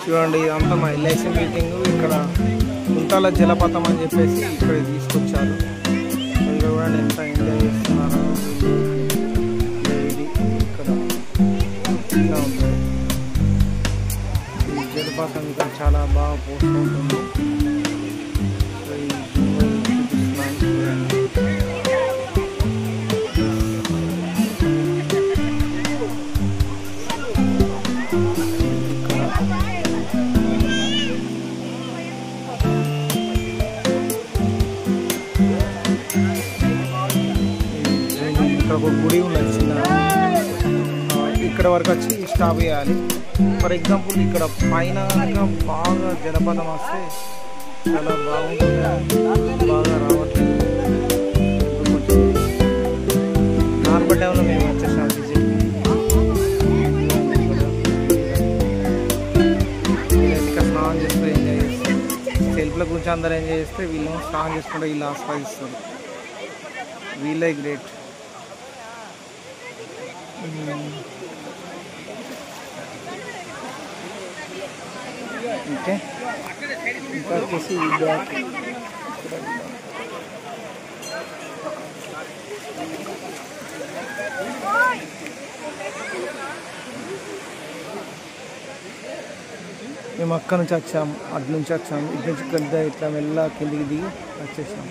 చూడండి ఇదంతా మా ఎల్ఐసి మీటింగ్. ఇక్కడ కుంటాల జలపాతం అని చెప్పేసి ఇక్కడ తీసుకొచ్చారు. ఇంకా కూడా ఎంత ఎంజాయ్ చేస్తున్నారో. ఇది ఇక్కడ ఇలా ఉంటుంది ఈ జలపాతం. ఇక్కడ చాలా బాగా పోస్తూ ఉంటుంది. ఇక్కడ ఒక గుడి ఉన్నది చిన్న. ఇక్కడ వరకు వచ్చి స్టాప్ చేయాలి. ఫర్ ఎగ్జాంపుల్ ఇక్కడ పైన కనుక బాగా జలపాతం వస్తే చాలా బాగుంటుంది. బాగా రావట్లేదు. కొంచెం నార్మల్ టైంలో మేము వచ్చేసాం విజిట్. ఇక్కడ స్నానం చేస్తే ఎంజాయ్ చేస్తారు. సెల్ఫ్ల గురించి అందరూ ఎంజాయ్ చేస్తే వీళ్ళు స్నానం చేసుకుంటే వీళ్ళు ఆస్వాదిస్తారు. వీళ్ళే గ్రేట్. ఓకే ఇంకా వచ్చేసి మేము అక్కడ నుంచి వచ్చాము, అటు నుంచి వచ్చాము, ఇటు నుంచి ఇట్లా మెల్ల కిందికి దిగి వచ్చేసాము.